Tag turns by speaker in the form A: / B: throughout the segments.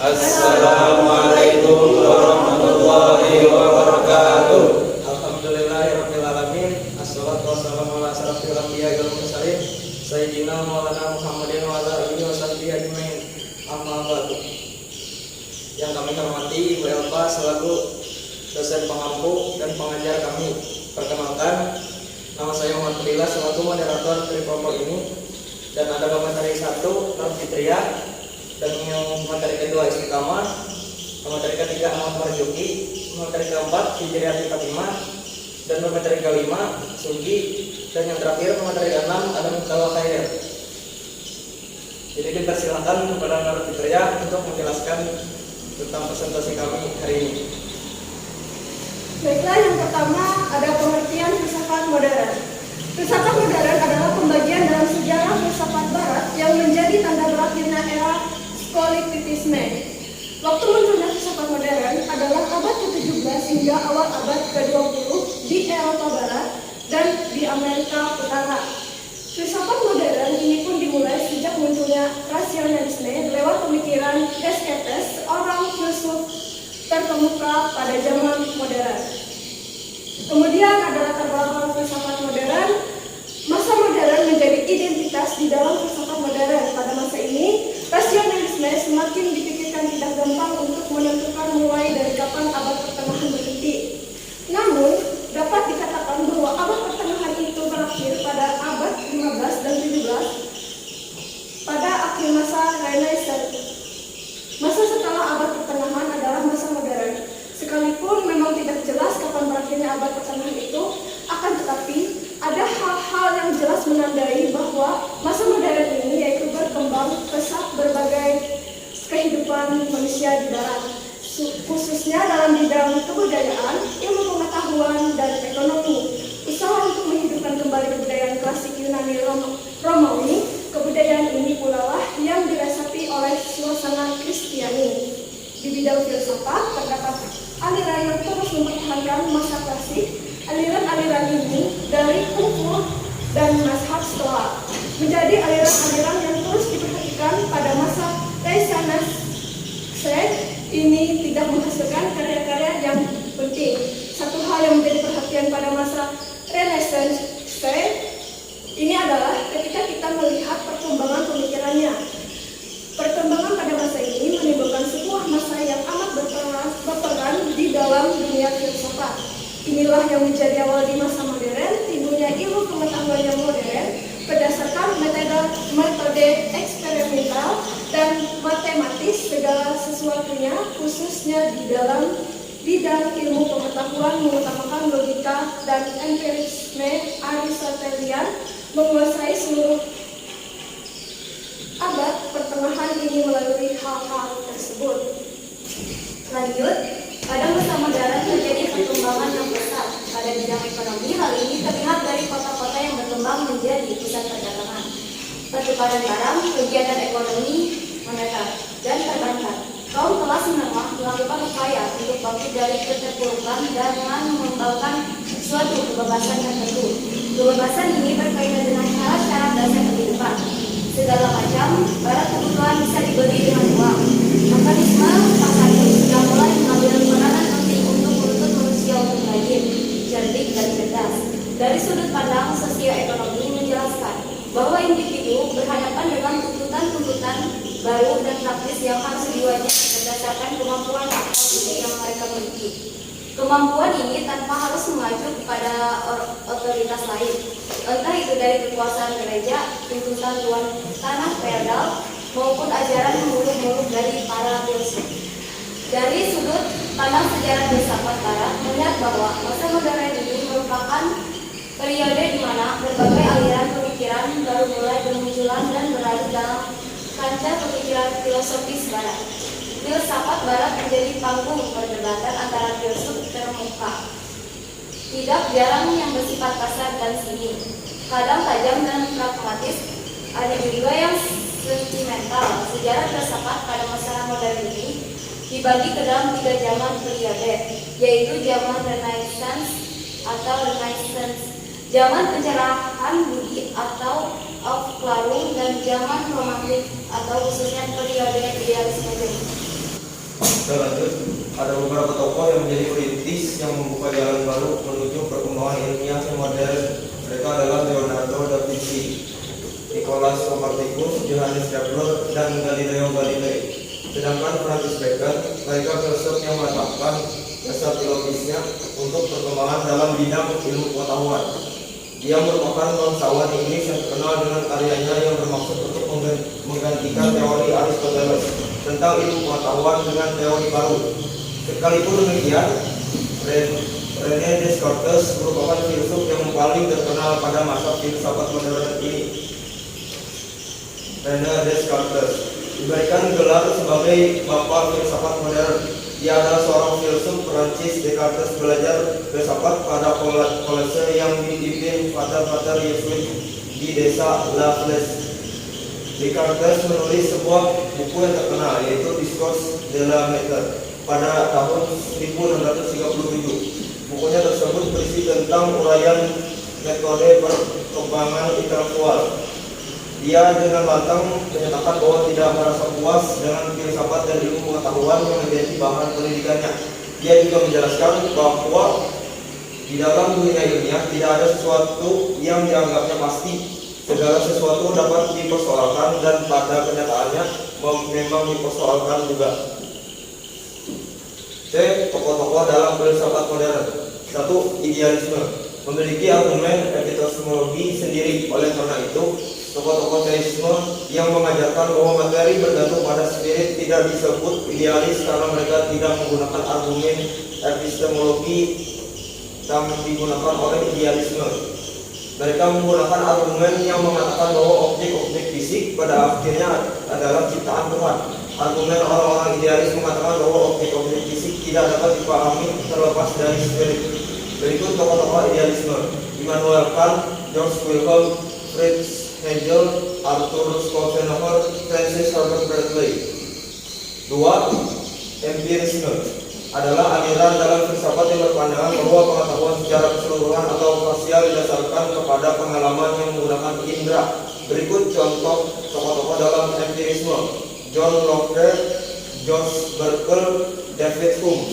A: Assalamualaikum warahmatullahi wabarakatuh. Alhamdulillahirabbil alamin. Assalatu wassalamu ala asyrofil anbiya'i wal mursalin sayyidina maulana Muhammadin wa ala alihi washabbihi ajmain. Amma ba'du. Yang kami hormati Ibu Elva selaku dosen pengampu dan pengajar kami. Perkenalkan, nama saya Muhammad Fadila selaku moderator dari kelompok ini, dan ada materi 1 Nur Fitriah, dan yang materi kedua Istiqamah, materi ketiga Ahmad Marzuki, materi keempat Hijriati Fatimah, dan materi kelima Sugi, dan yang terakhir materi ke-6 Adam Mutawa Khair. Jadi dipersilakan kepada Nur Fitriah untuk menjelaskan tentang presentasi kami hari ini.
B: Baiklah, yang pertama ada pengertian filsafat modern. Filsafat modern adalah pembagian dalam sejarah filsafat barat yang menjadi tanda berakhirnya era Skolitisme. Waktu munculnya filsafat modern adalah abad ke-17 hingga awal abad ke-20 di Eropa Barat dan di Amerika Utara. Filsafat modern ini pun dimulai sejak munculnya rasionalisme lewat pemikiran Descartes, seorang filsuf terkemuka pada zaman modern. Kemudian ada latar belakang filsafat modern. Masa modern menjadi identitas di dalam filsafat modern. Pada masa ini, rasionalisme semakin dipikirkan tidak gampang untuk menentukan mulai dari kapan abad pertengahan berhenti. Namun, dapat dikatakan bahwa abad pertengahan itu berakhir pada abad 15 dan 17 pada akhir masa Renaissance. Masa setelah abad pertengahan adalah masa modern. Sekalipun memang tidak jelas kapan berakhirnya abad pertengahan itu, akan tetapi ada hal-hal yang jelas menandai bahwa masa modern ini yaitu berkembang pesat berbagai kehidupan manusia di barat, khususnya dalam bidang kebudayaan, ilmu pengetahuan, dan ekonomi. Usaha untuk menghidupkan kembali kebudayaan klasik Yunani Romawi, kebudayaan ini pula lah yang dirasapi oleh suasana Kristiani. Di bidang filsafat terdapat aliran yang terus mempertahankan masa klasik. Aliran-aliran ini dari kufur dan mazhab Stoa menjadi aliran-aliran yang terus diperhatikan pada masa Renaissance. Ini tidak menghasilkan karya-karya yang penting. Satu hal yang menjadi perhatian pada masa Renaissance ini adalah ketika kita melihat perkembangan pemikirannya. Perkembangan pada masa ini menimbulkan sebuah masa yang amat berperan di dalam dunia filsafat. Inilah yang menjadi awal di masa modern, timbulnya ilmu pengetahuan yang modern berdasarkan metode eksperimental dan matematis segala sesuatunya, khususnya di dalam bidang ilmu pengetahuan mengutamakan logika dan empirisme Aristotelian menguasai seluruh abad pertengahan ini melalui hal-hal tersebut. Lanjut, pada masa modern terjadi perkembangan yang besar pada bidang ekonomi. Hal ini terlihat dari kota-kota yang berkembang menjadi pusat perdagangan, pertukaran barang, kegiatan ekonomi, moneter, dan perbankan. Kaum kelas menengah melakukan upaya untuk bangkit dari keterpurukan dengan mengembangkan suatu kebebasan tertentu. Kebebasan ini berkaitan dengan syarat-syarat dasar kehidupan. Segala macam barang kebutuhan bisa dibeli dengan uang. Mekanisme pasar pun sudah mulai mengambil peranan penting untuk menuntut manusia untuk rajin, cerdik, dan cerdas. Dari sudut pandang sosioekonomi menjelaskan bahwa individu berhadapan dengan tuntutan-tuntutan baru dan praktis yang harus diwajibkan berdasarkan kemampuan atau ide yang mereka miliki. Kemampuan ini tanpa harus mengacu kepada otoritas lain, entah itu dari kekuasaan gereja, tuntutan tuan tanah feodal, maupun ajaran muluk-muluk dari para filsuf. Dari sudut pandang sejarah filsafat barat, melihat bahwa masa modern ini merupakan periode di mana berbagai aliran pemikiran baru mulai bermunculan dan berada dalam kancah pemikiran filosofis barat. Filsafat barat menjadi panggung perdebatan antara filsuf terkemuka, tidak jarang yang bersifat kasar dan seni, kadang tajam dan pragmatis. Ada juga yang sentimental. Sejarah filsafat pada masa modern ini dibagi ke dalam 3 zaman periode, yaitu zaman Renaissance atau Renaissance, zaman pencerahan budi atau Aufklärung, dan zaman romantik atau khususnya periode idealisme.
A: Kita lanjut, ada beberapa tokoh yang menjadi perintis yang membuka jalan baru menuju perkembangan ilmiah yang modern. Mereka adalah Leonardo da Vinci, Nicolas Copernicus, Johannes Kepler, dan Galileo Galilei. Sedangkan Francis Bacon, mereka filsuf yang menetapkan dasar teologisnya untuk perkembangan dalam bidang ilmu pengetahuan. Dia merupakan bangsawan Inggris yang terkenal dengan karyanya yang bermaksud untuk menggantikan teori Aristoteles tentang ilmu pengetahuan dengan teori baru. Sekalipun demikian, René Descartes merupakan filsuf yang paling terkenal pada masa filsafat modern ini. René Descartes diberikan gelar sebagai Bapak Filsafat Modern. Dia adalah seorang filsuf Perancis. Descartes belajar filsafat pada kolese yang dipimpin pater-pater Yesuit di desa La Fleche. Descartes menulis sebuah buku yang terkenal, yaitu Discours de la Méthode, pada tahun 1637. Bukunya tersebut berisi tentang uraian metode perkembangan intelektual. Dia dengan lantang menyatakan bahwa tidak merasa puas dengan filsafat dan ilmu pengetahuan yang menjadi bahan pendidikannya. Dia juga menjelaskan bahwa di dalam dunia ilmiah tidak ada sesuatu yang dianggapnya pasti. Segala sesuatu dapat dipersoalkan dan pada kenyataannya memang dipersoalkan juga. C. Tokoh-tokoh dalam filsafat modern. 1. Idealisme. Memiliki argumen epistemologi sendiri. Oleh karena itu, tokoh-tokoh teisme yang mengajarkan bahwa materi bergantung pada spirit tidak disebut idealis karena mereka tidak menggunakan argumen epistemologi yang digunakan oleh idealisme. Mereka menggunakan argumen yang mengatakan bahwa objek-objek fisik pada akhirnya adalah ciptaan Tuhan. Argumen orang-orang idealis mengatakan bahwa objek-objek fisik tidak dapat dipahami terlepas dari spirit. Berikut tokoh-tokoh idealisme: Immanuel Kant, George Wilhelm, Friedrich Hegel, Arthur Schopenhauer, Francis Herbert Bradley. 2. Empirisme adalah aliran dalam filsafat yang berpandangan bahwa pengetahuan secara keseluruhan atau parsial didasarkan kepada pengalaman yang menggunakan indera. Berikut contoh tokoh-tokoh dalam empirisme: John Locke, George Berkeley, David Hume.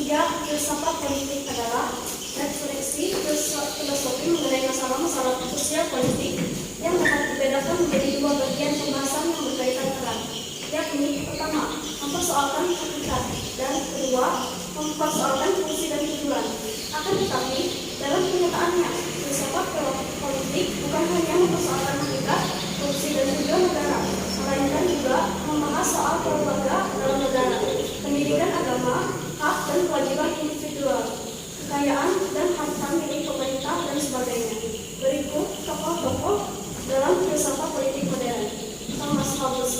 B: 3. Filsafat politik adalah refleksi filosofi mengenai masalah-masalah sosial politik yang dapat dibedakan menjadi dua bagian pembahasan yang berkaitan erat, yakni pertama, mempersoalkan hakikat, dan kedua, mempersoalkan fungsi dan tujuan. Akan tetapi, dalam kenyataannya, filsafat politik bukan hanya mempersoalkan hakikat, fungsi dan tujuan negara, melainkan juga membahas soal keluarga dalam negara, pendidikan agama, hak dan kewajiban individual, kekayaan dan harta milik pemerintah, dan sebagainya. Berikut tokoh-tokoh dalam filsafat politik modern: Thomas Hobbes,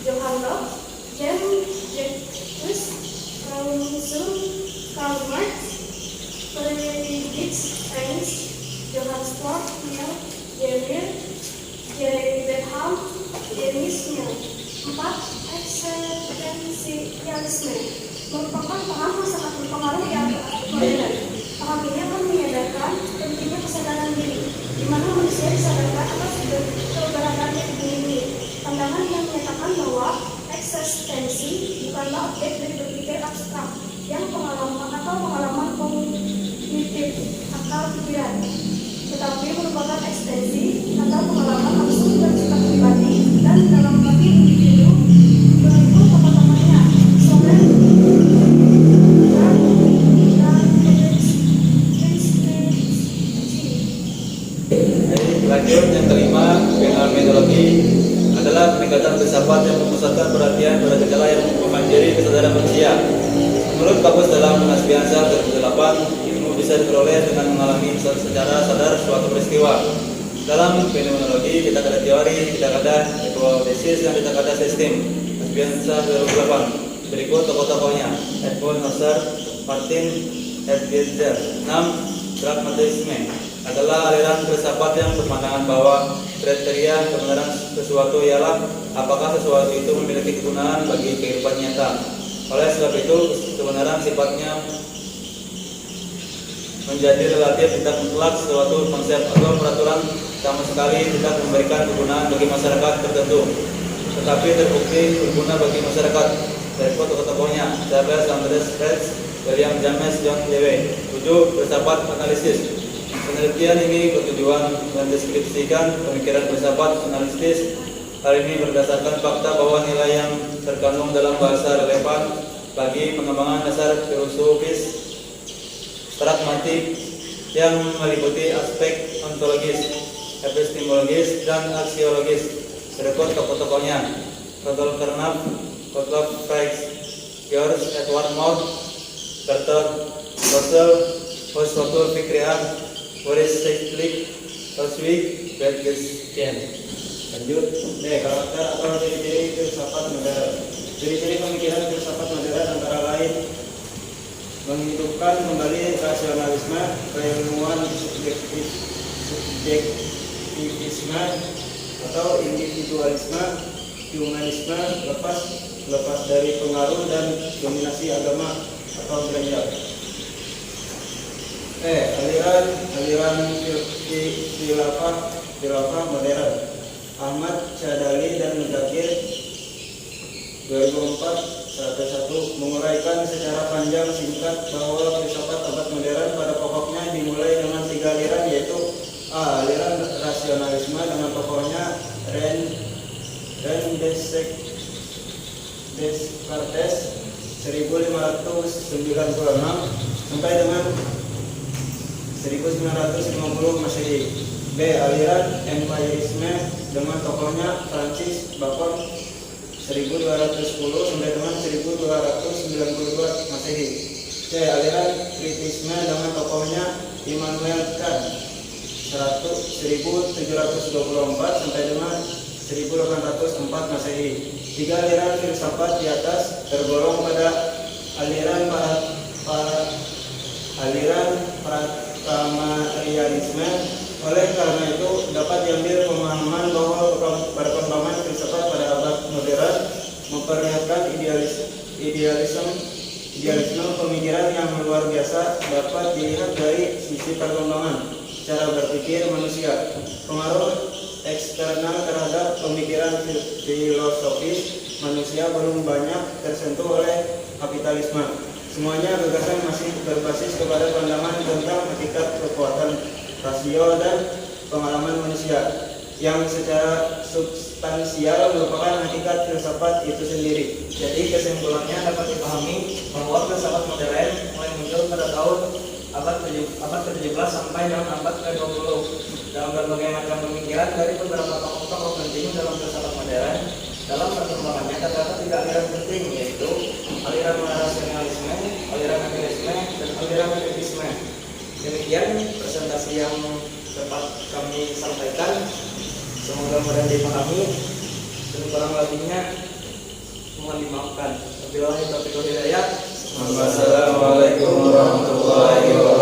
B: Johann Locke, James Jacques Rousseau, Karl Marx, Friedrich Engels, Johann Stuart Mill, Jeremy Bentham, James Mill. 4. Eksistensialisme merupakan paham yang sangat berpengaruh di abad modern. Paham ini akan menyadarkan pentingnya kesadaran diri, di mana manusia disadarkan atas keberadaannya di bumi ini. Pandangan yang menyatakan bahwa eksistensi bukanlah objek dari berpikir abstrak yang pengalaman kognitif akal pikiran, tetapi merupakan eksistensi atau pengalaman langsung bersifat pribadi dan dalam bagi individu. Berikut tokoh-tokohnya: Soren dan
C: Lanjut, yang kelima, fenomenologi adalah pendekatan filsafat yang memusatkan perhatian pada gejala yang membanjiri kesadaran manusia. Menurut kamus dalam Nas Biasa 2008, ilmu bisa diperoleh dengan mengalami secara sadar suatu peristiwa. Dalam fenomenologi, tidak ada teori, tidak ada hipotesis, dan tidak ada sistem. Nas Biasa 2008. Berikut tokoh-tokohnya: Edmund Husserl, Martin Heidegger. 6. Pragmatisme adalah aliran filsafat yang berpandangan bahwa kriteria kebenaran sesuatu ialah apakah sesuatu itu memiliki kegunaan bagi kehidupan nyata. Oleh sebab itu, kebenaran sifatnya menjadi relatif, tidak mutlak. Suatu konsep atau peraturan sama sekali tidak memberikan kegunaan bagi masyarakat tertentu, tetapi terbukti berguna bagi masyarakat. dari tokoh-tokohnya: Charles Andres Peirce, William James, John Dewey. 7. Filsafat analisis. Penelitian ini bertujuan mendeskripsikan pemikiran filsafat analisis. Hal ini berdasarkan fakta bahwa nilai yang terkandung dalam bahasa relevan bagi pengembangan dasar filosofis pragmatik yang meliputi aspek ontologis, epistemologis, dan aksiologis. Berikut tokoh-tokohnya: Rudolf Carnap, Gottlob Frege, George Edward Maude, Bertrand Russell, Oswald Fikrian, Boris Cizek, Ludwig Wittgenstein.
A: Lanjut. Karakter atau ciri-ciri filsafat modern. Ciri-ciri pemikiran filsafat modern antara lain: menghidupkan kembali rasionalisme, keilmuan subjektivisme atau individualisme, humanisme, lepas dari pengaruh dan dominasi agama atau gereja. Aliran khilafah modern. Ahmad Syadali dan Muzakir 2004 menguraikan secara panjang singkat bahwa filsafat abad modern pada pokoknya dimulai dengan 3 aliran, yaitu A. Aliran rasionalisme dengan tokohnya René Descartes 1596 sampai dengan 1950 Masehi. B. Aliran empirisme dengan tokohnya Francis Bacon 1210 sampai dengan 1292 Masehi. C. Aliran kritisme dengan tokohnya Immanuel Kant 1724 sampai dengan 1804 Masehi. 3 aliran filsafat di atas tergolong pada aliran pratamarealisme. Oleh karena itu dapat diambil pemahaman bahwa perkembangan filsafat pada abad modern memperlihatkan idealisme pemikiran yang luar biasa dapat dilihat dari sisi perkembangan cara berpikir manusia. Pengaruh eksternal terhadap pemikiran filosofis manusia belum banyak tersentuh oleh kapitalisme. Semuanya gagasan masih berbasis kepada pandangan tentang hakikat kekuatan rasio dan pengalaman manusia yang secara substansial merupakan hakikat filsafat itu sendiri. Jadi kesimpulannya dapat dipahami bahwa filsafat modern mulai muncul pada tahun abad ke-17 sampai dengan abad ke-20 dalam berbagai macam pemikiran dari beberapa tokoh-tokoh penting dalam filsafat modern. Dalam perkembangannya terdapat 3 aliran penting, yaitu aliran rasionalisme, aliran empirisme, dan aliran kritisme. Demikian presentasi yang dapat kami sampaikan. Semoga mudah dipahami dan kurang lebihnya mohon dimaafkan. Wabillahi taufiq wal hidayah.
C: Wassalamualaikum warahmatullahi wabarakatuh.